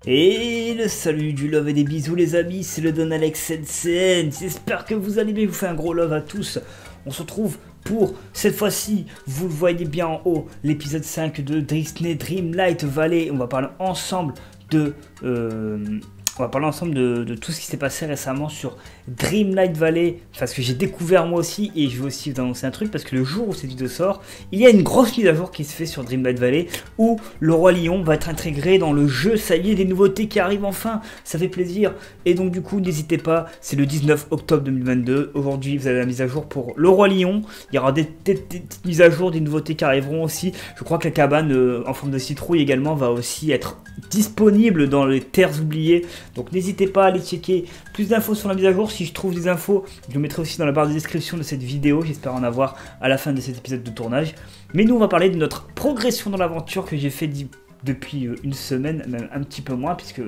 Et le salut du love et des bisous les amis, c'est le Don Alex NCN, j'espère que vous allez bien, je vous fais un gros love à tous. On se retrouve pour, cette fois-ci, vous le voyez bien en haut, l'épisode 5 de Disney Dreamlight Valley. On va parler ensemble de... de tout ce qui s'est passé récemment sur Dreamlight Valley, parce que j'ai découvert moi aussi, et je vais aussi vous annoncer un truc, parce que le jour où cette vidéo sort, il y a une grosse mise à jour qui se fait sur Dreamlight Valley, où le Roi Lion va être intégré dans le jeu. Ça y est, des nouveautés qui arrivent enfin, ça fait plaisir, et donc du coup, n'hésitez pas, c'est le 19 octobre 2022, aujourd'hui vous avez la mise à jour pour le Roi Lion, il y aura des petites mises à jour, des nouveautés qui arriveront aussi. Je crois que la cabane en forme de citrouille également va aussi être disponible dans les terres oubliées. Donc n'hésitez pas à aller checker plus d'infos sur la mise à jour. Si je trouve des infos, je le mettrai aussi dans la barre de description de cette vidéo. J'espère en avoir à la fin de cet épisode de tournage. Mais nous on va parler de notre progression dans l'aventure que j'ai fait depuis une semaine, même un petit peu moins, puisque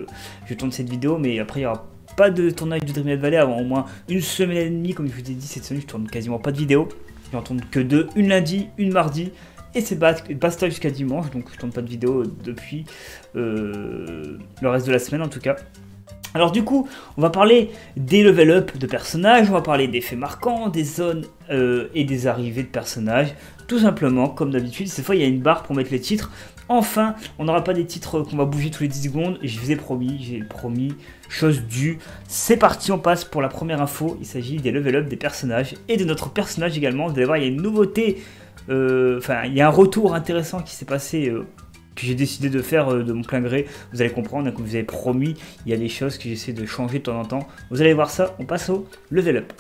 je tourne cette vidéo. Mais après il n'y aura pas de tournage de Dreamlight Valley avant au moins une semaine et demie. Comme je vous ai dit, cette semaine je tourne quasiment pas de vidéo. J'en tourne que deux, une lundi, une mardi. Et c'est basta jusqu'à dimanche, donc je tourne pas de vidéo depuis le reste de la semaine en tout cas. Alors du coup, on va parler des level up de personnages, on va parler des faits marquants, des zones et des arrivées de personnages. Tout simplement, comme d'habitude, cette fois il y a une barre pour mettre les titres. Enfin, on n'aura pas des titres qu'on va bouger tous les 10 secondes. Je vous ai promis, j'ai promis, chose due. C'est parti, on passe pour la première info. Il s'agit des level up des personnages et de notre personnage également. Vous allez voir, il y a une nouveauté. Il y a un retour intéressant qui s'est passé, que j'ai décidé de faire de mon plein gré. Vous allez comprendre, hein, comme vous avez promis, il y a des choses que j'essaie de changer de temps en temps. Vous allez voir ça, on passe au level up.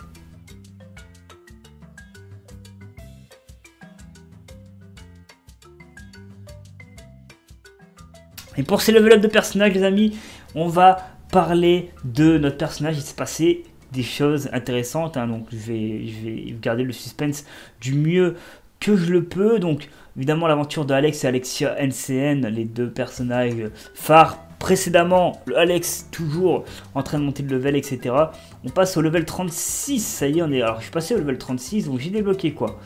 Et pour ces level up de personnages, les amis, on va parler de notre personnage. Il s'est passé des choses intéressantes, hein, donc je vais garder le suspense du mieux que je le peux. Donc évidemment l'aventure de Alex et Alexia NCN, les deux personnages phares. Précédemment, le Alex toujours en train de monter le level, etc. On passe au level 36, ça y est, alors je suis passé au level 36, donc j'ai débloqué quoi?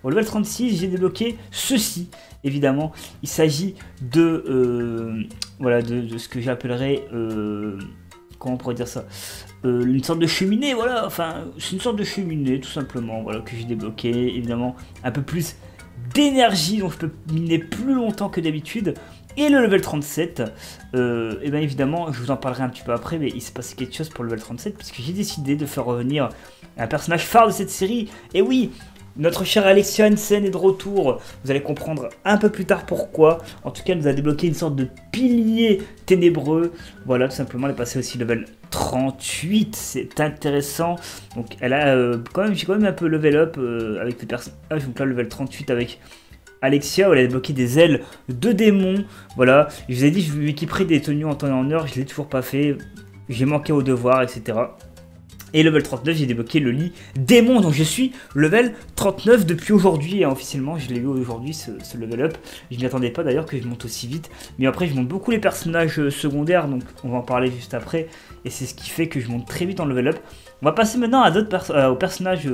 Au level 36, j'ai débloqué ceci, évidemment. Il s'agit de, de ce que j'appellerais, comment on pourrait dire ça, une sorte de cheminée, voilà, enfin, c'est une sorte de cheminée, tout simplement, voilà, que j'ai débloqué, évidemment, un peu plus d'énergie, donc je peux miner plus longtemps que d'habitude. Et le level 37, et bien évidemment, je vous en parlerai un petit peu après, mais il s'est passé quelque chose pour le level 37, parce que j'ai décidé de faire revenir un personnage phare de cette série, et oui, notre cher Alexia Hansen est de retour, vous allez comprendre un peu plus tard pourquoi. En tout cas, elle nous a débloqué une sorte de pilier ténébreux. Voilà, tout simplement, elle est passée aussi level 38, c'est intéressant. Donc elle a j'ai quand même un peu level up avec les personnages. Donc là, level 38 avec Alexia, où elle a débloqué des ailes de démon. Voilà, je vous ai dit, je lui équiperai des tenues en temps et en heure, je ne l'ai toujours pas fait. J'ai manqué au devoir, etc. Et level 39, j'ai débloqué le lit démon, donc je suis level 39 depuis aujourd'hui, et officiellement je l'ai eu aujourd'hui ce level up. Je n'y attendais pas d'ailleurs que je monte aussi vite, mais après je monte beaucoup les personnages secondaires, donc on va en parler juste après, et c'est ce qui fait que je monte très vite en level up. On va passer maintenant à aux personnages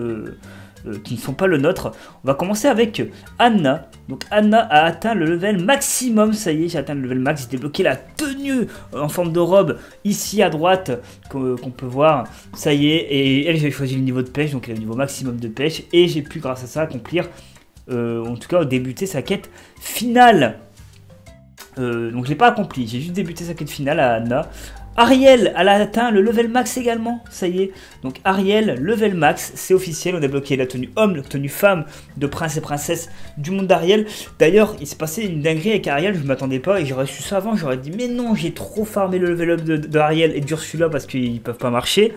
qui ne sont pas le nôtre. On va commencer avec Anna. Donc Anna a atteint le level maximum, ça y est, j'ai atteint le level max, j'ai débloqué la tenue en forme de robe ici à droite qu'on peut voir, ça y est, et elle j'ai choisi le niveau de pêche, donc elle a le niveau maximum de pêche, et j'ai pu grâce à ça accomplir, en tout cas débuter sa quête finale. Donc je l'ai pas accompli, j'ai juste débuté sa quête finale à Anna. Ariel, elle a atteint le level max également, ça y est. Donc Ariel, level max, c'est officiel, on a débloqué la tenue homme, la tenue femme de prince et princesse du monde d'Ariel. D'ailleurs, il s'est passé une dinguerie avec Ariel, je ne m'attendais pas, et j'aurais su ça avant, j'aurais dit mais non, j'ai trop farmé le level up de Ariel et d'Ursula parce qu'ils peuvent pas marcher.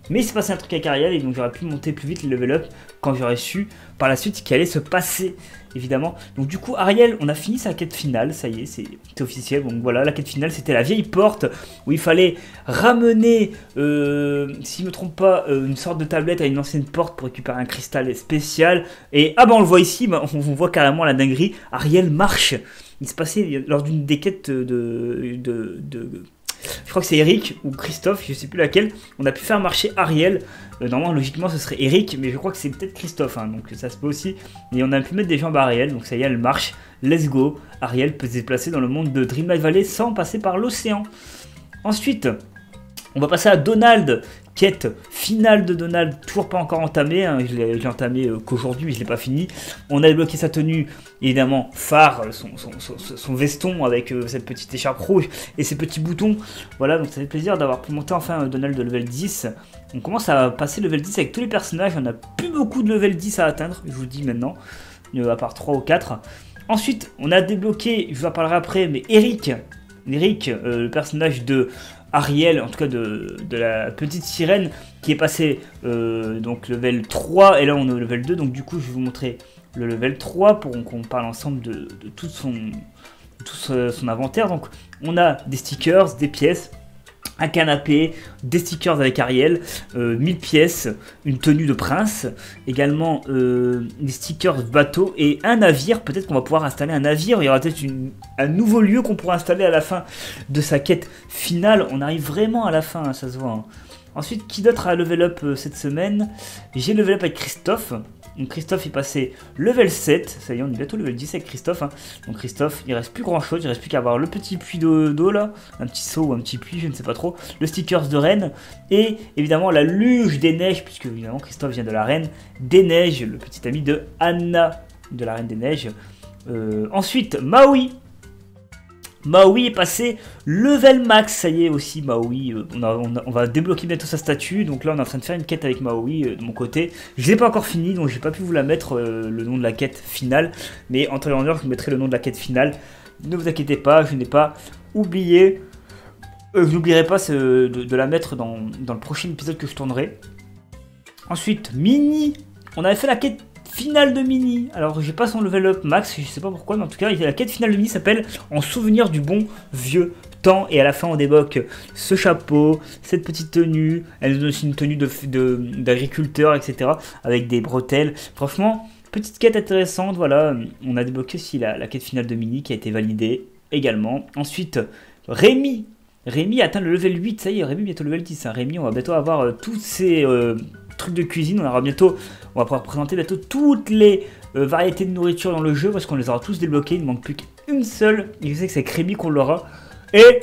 Mais il s'est passé un truc avec Ariel, et donc j'aurais pu monter plus vite le level up quand j'aurais su par la suite ce qui allait se passer, évidemment. Donc du coup, Ariel, on a fini sa quête finale, ça y est, c'est officiel. Donc voilà, la quête finale, c'était la vieille porte où il fallait ramener, si je ne me trompe pas, une sorte de tablette à une ancienne porte pour récupérer un cristal spécial. Et ah bah on le voit ici, bah, on voit carrément la dinguerie, Ariel marche. Il se passait lors d'une des quêtes je crois que c'est Eric ou Christophe, je sais plus laquelle, on a pu faire marcher Ariel. Normalement, logiquement, ce serait Eric, mais je crois que c'est peut-être Christophe, hein, donc ça se peut aussi. Et on a pu mettre des jambes à Ariel, donc ça y est, elle marche. Let's go. Ariel peut se déplacer dans le monde de Dreamlight Valley sans passer par l'océan. Ensuite, on va passer à Donald, quête finale de Donald, toujours pas encore entamée, hein. Je l'ai entamé qu'aujourd'hui, mais je l'ai pas fini. On a débloqué sa tenue, évidemment, phare, son veston avec cette petite écharpe rouge et ses petits boutons. Voilà, donc ça fait plaisir d'avoir pu monter enfin Donald de level 10. On commence à passer level 10 avec tous les personnages, on n'a plus beaucoup de level 10 à atteindre, je vous le dis maintenant, à part 3 ou 4. Ensuite, on a débloqué, je vous en parlerai après, mais Eric, le personnage de Ariel, en tout cas de la petite sirène, qui est passé donc level 3, et là on est au level 2, donc du coup je vais vous montrer le level 3 pour qu'on parle ensemble de tout son inventaire. Donc on a des stickers, des pièces, un canapé, des stickers avec Ariel, 1000 pièces, une tenue de prince, également des stickers bateau et un navire. Peut-être qu'on va pouvoir installer un navire, il y aura peut-être un nouveau lieu qu'on pourra installer à la fin de sa quête finale. On arrive vraiment à la fin, hein, ça se voit. Hein. Ensuite, qui d'autre a level up cette semaine? J'ai level up avec Christophe. Donc Christophe est passé level 7, ça y est on est bientôt level 10 avec Christophe, hein. Donc Christophe il reste plus grand chose, il reste plus qu'à avoir le petit puits d'eau là, un petit seau ou un petit puits je ne sais pas trop, le stickers de Rennes et évidemment la luge des neiges puisque évidemment Christophe vient de la Reine des Neiges, le petit ami de Anna de la Reine des Neiges. Ensuite Maui est passé level max, ça y est aussi Maui, on va débloquer bientôt sa statue, donc là on est en train de faire une quête avec Maui de mon côté. Je l'ai pas encore fini, donc j'ai pas pu vous la mettre le nom de la quête finale, mais en temps et en heure je vous mettrai le nom de la quête finale. Ne vous inquiétez pas, je n'ai pas oublié, je n'oublierai pas de la mettre dans le prochain épisode que je tournerai. Ensuite Mini, on avait fait la quête finale de Mini, alors j'ai pas son level up max, je sais pas pourquoi, mais en tout cas la quête finale de Mini s'appelle En souvenir du bon vieux temps, et à la fin on débloque ce chapeau, cette petite tenue, elle donne aussi une tenue d'agriculteur, etc. avec des bretelles. Franchement, petite quête intéressante, voilà, on a débloqué aussi la quête finale de Mini qui a été validée également. Ensuite, Rémi atteint le level 8, ça y est, Rémi bientôt level 10, hein. Rémi, on va bientôt avoir tous ces trucs de cuisine, on va pouvoir présenter bientôt toutes les variétés de nourriture dans le jeu parce qu'on les aura tous débloqués, il ne manque plus qu'une seule, et je sais que c'est avec Rémi qu'on l'aura, et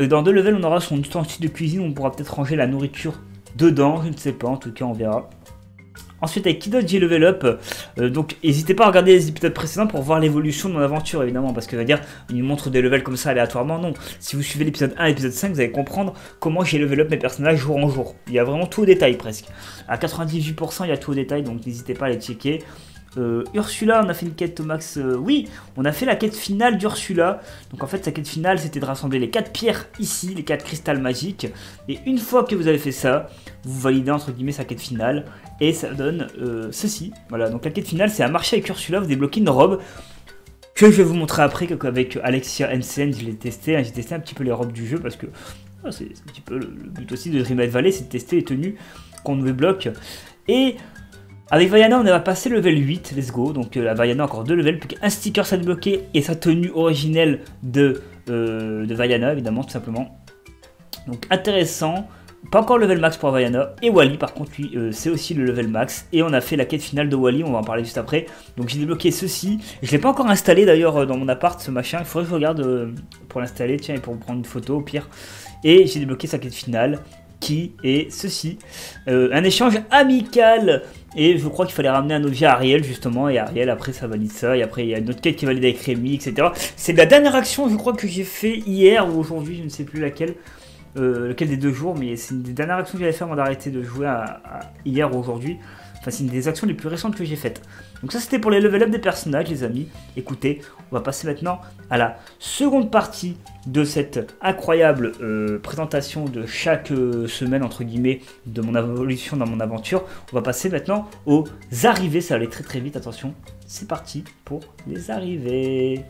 dans 2 levels on aura son ustensile de cuisine, on pourra peut-être ranger la nourriture dedans, je ne sais pas, en tout cas on verra. Ensuite avec qui d'autre j'ai level up, donc n'hésitez pas à regarder les épisodes précédents pour voir l'évolution de mon aventure évidemment, parce que ça veut dire il montre des levels comme ça aléatoirement, non. Si vous suivez l'épisode 1 et l'épisode 5 vous allez comprendre comment j'ai level up mes personnages jour en jour. Il y a vraiment tout au détail presque. À 98% il y a tout au détail, donc n'hésitez pas à les checker. Ursula, on a fait une quête au max, oui, on a fait la quête finale d'Ursula. Donc en fait sa quête finale c'était de rassembler les 4 pierres ici, les 4 cristals magiques. Et une fois que vous avez fait ça, vous validez entre guillemets sa quête finale. Et ça donne ceci, voilà, donc la quête finale c'est à marcher avec Ursula, vous débloquez une robe que je vais vous montrer après, avec Alexia NCN, je l'ai testé, hein, j'ai testé un petit peu les robes du jeu parce que c'est un petit peu le but aussi de Dreamlight Valley, c'est de tester les tenues qu'on nous débloque. Et avec Vaiana on va passer le level 8, let's go, donc la Vaiana encore 2 levels, plus qu'un sticker à débloquer et sa tenue originelle de Vaiana évidemment tout simplement. Donc intéressant. Pas encore level max pour Vaiana, et Wally par contre lui c'est aussi le level max, et on a fait la quête finale de Wally, on va en parler juste après. Donc j'ai débloqué ceci, je l'ai pas encore installé d'ailleurs dans mon appart ce machin, il faudrait que je regarde pour l'installer, tiens, et pour prendre une photo au pire. Et j'ai débloqué sa quête finale qui est ceci, un échange amical, et je crois qu'il fallait ramener un objet à Ariel justement, et Ariel après ça valide ça, et après il y a une autre quête qui valide avec Rémi, etc. C'est la dernière action je crois que j'ai fait hier ou aujourd'hui, je ne sais plus laquelle. Lequel des 2 jours, mais c'est une des dernières actions que j'avais fait avant d'arrêter de jouer hier ou aujourd'hui. Enfin, c'est une des actions les plus récentes que j'ai faites. Donc ça c'était pour les level up des personnages les amis. Écoutez, on va passer maintenant à la seconde partie de cette incroyable présentation de chaque semaine entre guillemets de mon évolution dans mon aventure. On va passer maintenant aux arrivées, ça va aller très très vite, attention. C'est parti pour les arrivées.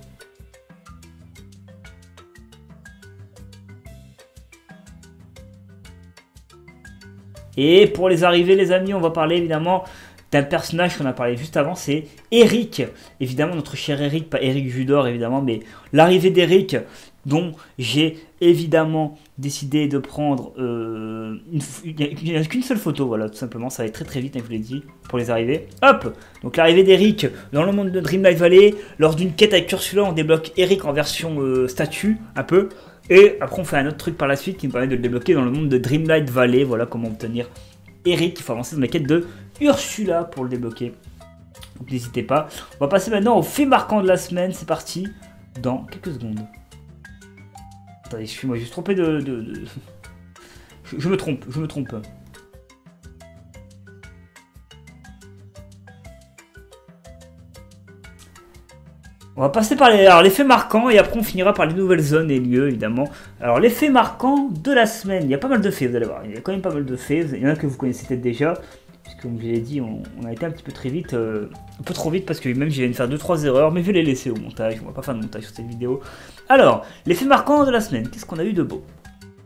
Et pour les arrivées les amis, on va parler évidemment d'un personnage qu'on a parlé juste avant, c'est Eric. Évidemment notre cher Eric, pas Eric Judor évidemment, mais l'arrivée d'Eric, dont j'ai évidemment décidé de prendre il n'y a qu'une seule photo, voilà tout simplement, ça va être très très vite, hein, je vous l'ai dit, pour les arrivées. Hop, donc l'arrivée d'Eric dans le monde de Dreamlight Valley, lors d'une quête avec Ursula, on débloque Eric en version statue, un peu. Et après on fait un autre truc par la suite qui me permet de le débloquer dans le monde de Dreamlight Valley. Voilà comment obtenir Eric. Il faut avancer dans la quête de Ursula pour le débloquer. Donc n'hésitez pas. On va passer maintenant au fait marquant de la semaine. C'est parti dans quelques secondes. Attendez, excuse-moi, je me suis trompé de... Je me trompe. On va passer par les faits marquants et après on finira par les nouvelles zones et lieux évidemment. Alors les faits marquants de la semaine, il y a pas mal de faits, vous allez voir, il y a quand même pas mal de faits, il y en a que vous connaissez peut-être déjà, puisque comme je l'ai dit, on a été un petit peu très vite, un peu trop vite parce que même je viens de faire 2-3 erreurs, mais je vais les laisser au montage, on va pas faire de montage sur cette vidéo. Alors, les faits marquants de la semaine, qu'est-ce qu'on a eu de beau?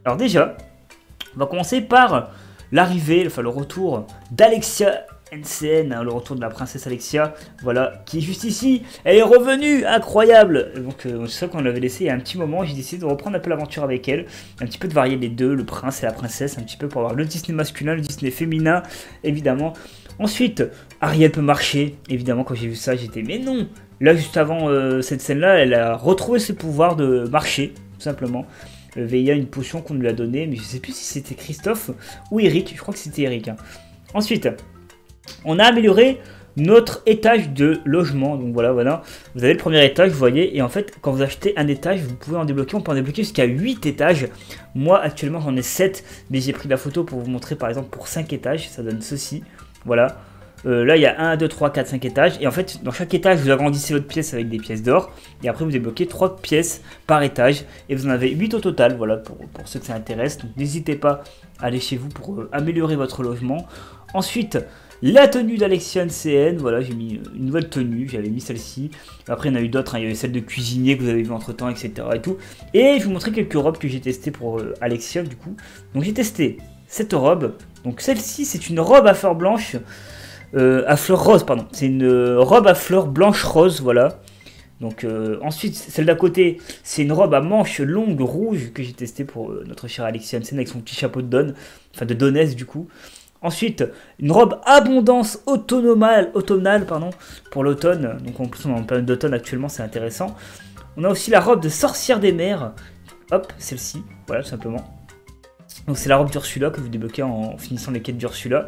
Alors déjà, on va commencer par l'arrivée, enfin le retour d'Alexia NCN, hein, le retour de la princesse Alexia, voilà, qui est juste ici, elle est revenue, incroyable. Donc c'est vrai qu'on l'avait laissé il y a un petit moment, j'ai décidé de reprendre un peu l'aventure avec elle, un petit peu de varier les deux, le prince et la princesse, un petit peu pour avoir le Disney masculin, le Disney féminin, évidemment. Ensuite, Ariel peut marcher, évidemment quand j'ai vu ça, j'étais mais non. Là juste avant cette scène-là, elle a retrouvé ses pouvoirs de marcher, tout simplement. Veilla une potion qu'on lui a donnée, mais je sais plus si c'était Christophe ou Eric, je crois que c'était Eric. Hein. Ensuite, on a amélioré notre étage de logement. Donc voilà, vous avez le premier étage, vous voyez, et en fait, quand vous achetez un étage, vous pouvez en débloquer, on peut en débloquer jusqu'à 8 étages. Moi, actuellement, j'en ai 7, mais j'ai pris la photo pour vous montrer, par exemple, pour 5 étages, ça donne ceci, voilà. Là, il y a 1, 2, 3, 4, 5 étages, et en fait, dans chaque étage, vous agrandissez votre pièce avec des pièces d'or, et après, vous débloquez 3 pièces par étage, et vous en avez 8 au total, voilà, pour ceux que ça intéresse. Donc, n'hésitez pas à aller chez vous pour améliorer votre logement. Ensuite, la tenue d'Alexia NCN, voilà, j'ai mis une nouvelle tenue, j'avais mis celle-ci. Après, il y en a eu d'autres, hein, il y avait celle de cuisinier que vous avez vu entre temps, etc. Et tout. Et je vais vous montrer quelques robes que j'ai testées pour Alexia, du coup. Donc, j'ai testé cette robe. Donc, celle-ci, c'est une robe à fleurs blanches, à fleurs roses, pardon. C'est une robe à fleurs blanches roses, voilà. Donc, ensuite, celle d'à côté, c'est une robe à manches longues rouges que j'ai testée pour notre chère Alexia NCN avec son petit chapeau de donne, enfin de donnesse, du coup. Ensuite, une robe abondance automnale, pardon, pour l'automne. Donc en plus on est en période d'automne actuellement, c'est intéressant. On a aussi la robe de sorcière des mers. Hop, celle-ci, voilà tout simplement. Donc c'est la robe d'Ursula que vous débloquez en finissant les quêtes d'Ursula.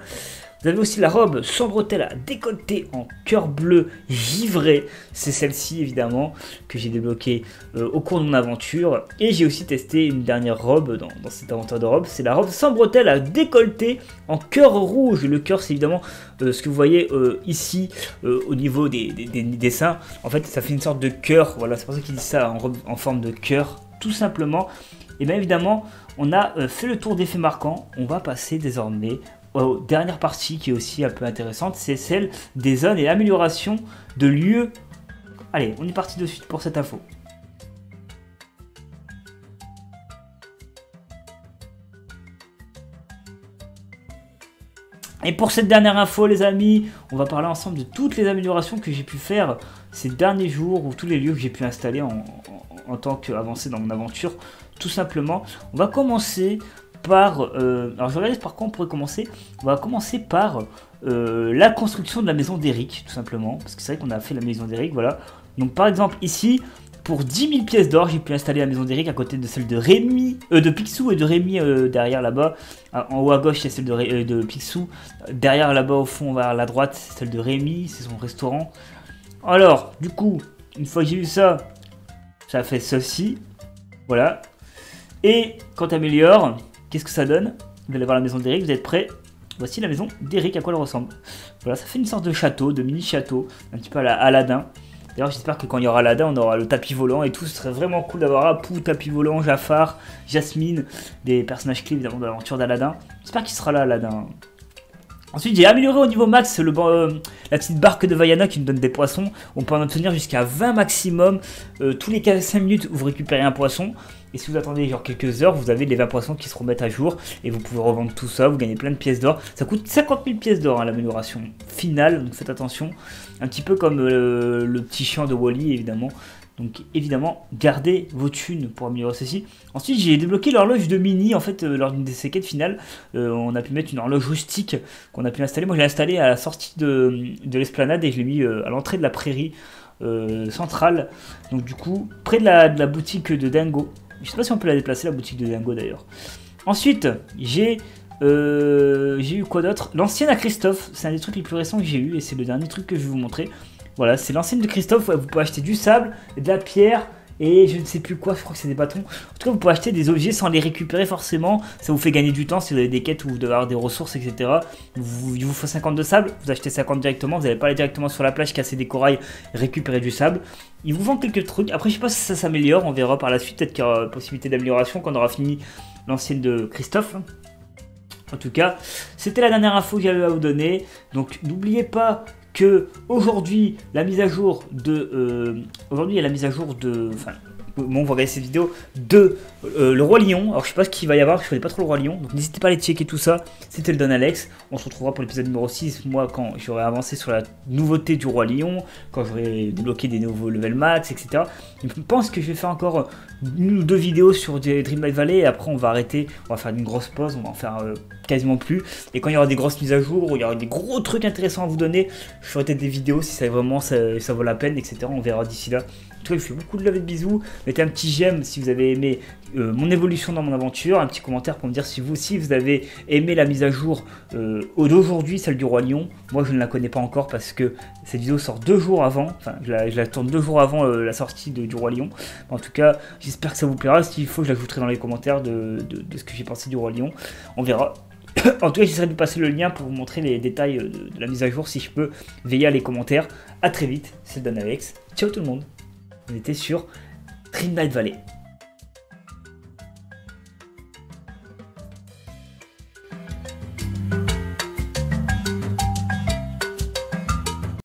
Vous avez aussi la robe sans bretelles à décolleté en cœur bleu givré. C'est celle-ci évidemment que j'ai débloquée au cours de mon aventure. Et j'ai aussi testé une dernière robe dans cette aventure de robe. C'est la robe sans bretelles à décolleté en cœur rouge. Le cœur c'est évidemment ce que vous voyez ici au niveau des dessins. En fait ça fait une sorte de cœur. Voilà, c'est pour ça qu'il dit ça en forme de cœur tout simplement. Et bien évidemment on a fait le tour des faits marquants. On va passer désormais dernière partie qui est aussi un peu intéressante, c'est celle des zones et l'amélioration de lieux. Allez, on est parti de suite pour cette info. Et pour cette dernière info les amis, on va parler ensemble de toutes les améliorations que j'ai pu faire ces derniers jours, ou tous les lieux que j'ai pu installer en tant qu'avancé dans mon aventure, tout simplement. On va commencer par, alors je regarde par quoi on pourrait commencer. On va commencer par la construction de la maison d'Eric, tout simplement, parce que c'est vrai qu'on a fait la maison d'Eric, voilà. Donc par exemple ici, pour 10 000 pièces d'or, j'ai pu installer la maison d'Eric à côté de celle de Rémi, de Picsou et de Rémi derrière là-bas. En haut à gauche, c'est celle de Picsou. Derrière là-bas au fond, vers la droite, c'est celle de Rémi, c'est son restaurant. Alors, du coup, une fois que j'ai vu ça, ça fait ceci, voilà. Et quand tu améliores, qu'est-ce que ça donne? Vous allez voir la maison d'Eric, vous êtes prêts? Voici la maison d'Eric, à quoi elle ressemble. Voilà, ça fait une sorte de château, de mini-château, un petit peu à la Aladdin. D'ailleurs, j'espère que quand il y aura Aladdin, on aura le tapis volant et tout. Ce serait vraiment cool d'avoir Apu, tapis volant, Jafar, Jasmine, des personnages clés évidemment de l'aventure d'Aladdin. J'espère qu'il sera là, Aladdin. Ensuite, j'ai amélioré au niveau max la petite barque de Vaiana qui nous donne des poissons. On peut en obtenir jusqu'à 20 maximum. Tous les 5 minutes, vous récupérez un poisson. Et si vous attendez genre quelques heures, vous avez les 20 poissons qui se remettent à jour. Et vous pouvez revendre tout ça, vous gagnez plein de pièces d'or. Ça coûte 50 000 pièces d'or, hein, l'amélioration finale, donc faites attention. Un petit peu comme le petit chien de Wall-E, évidemment. Donc évidemment, gardez vos thunes pour améliorer ceci. Ensuite, j'ai débloqué l'horloge de Mini. En fait, lors d'une de ces quêtes finales, on a pu mettre une horloge rustique qu'on a pu installer. Moi, je l'ai installée à la sortie de l'esplanade et je l'ai mis à l'entrée de la prairie centrale. Donc du coup, près de la boutique de Dingo. Je sais pas si on peut la déplacer, la boutique de Dingo d'ailleurs. Ensuite, j'ai eu quoi d'autre? L'ancienne à Christophe, c'est un des trucs les plus récents que j'ai eu, et c'est le dernier truc que je vais vous montrer. Voilà, c'est l'ancienne de Christophe, ouais, vous pouvez acheter du sable, de la pierre, et je ne sais plus quoi, je crois que c'est des bâtons. En tout cas, vous pouvez acheter des objets sans les récupérer forcément, ça vous fait gagner du temps si vous avez des quêtes où vous devez avoir des ressources, etc. Il vous faut 50 de sable, vous achetez 50 directement, vous n'allez pas aller directement sur la plage, casser des corails, récupérer du sable. Il vous vend quelques trucs, après je sais pas si ça s'améliore, on verra par la suite, peut-être qu'il y aura possibilité d'amélioration quand on aura fini l'ancienne de Christophe. En tout cas, c'était la dernière info que j'avais à vous donner. Donc n'oubliez pas que aujourd'hui la mise à jour de aujourd'hui il y a la mise à jour de bon, vous regardez cette vidéo de le Roi Lion. Alors je sais pas ce qu'il va y avoir, je connais pas trop le Roi Lion, donc n'hésitez pas à aller checker tout ça. C'était le Don Alex, on se retrouvera pour l'épisode numéro 6, moi quand j'aurai avancé sur la nouveauté du Roi Lion, quand j'aurai débloqué des nouveaux level max, etc. Je pense que je vais faire encore une ou deux vidéos sur Dreamlight Valley, et après on va arrêter, on va faire une grosse pause, on va en faire quasiment plus. Et quand il y aura des grosses mises à jour, où il y aura des gros trucs intéressants à vous donner, je ferai peut-être des vidéos si ça vraiment ça vaut la peine, etc. On verra d'ici là. En tout cas, je vous fais beaucoup de love et de bisous. Mettez un petit j'aime si vous avez aimé mon évolution dans mon aventure. Un petit commentaire pour me dire si vous aussi vous avez aimé la mise à jour d'aujourd'hui, celle du Roi Lion. Moi, je ne la connais pas encore parce que cette vidéo sort 2 jours avant. Enfin, je la tourne 2 jours avant la sortie du Roi Lion. En tout cas, j'espère que ça vous plaira. S'il faut, je l'ajouterai dans les commentaires de ce que j'ai pensé du Roi Lion. On verra. En tout cas, j'essaierai de vous passer le lien pour vous montrer les détails de la mise à jour si je peux. Veillez à les commentaires. A très vite, c'est Don Alex. Ciao tout le monde. On était sur Dreamlight Valley.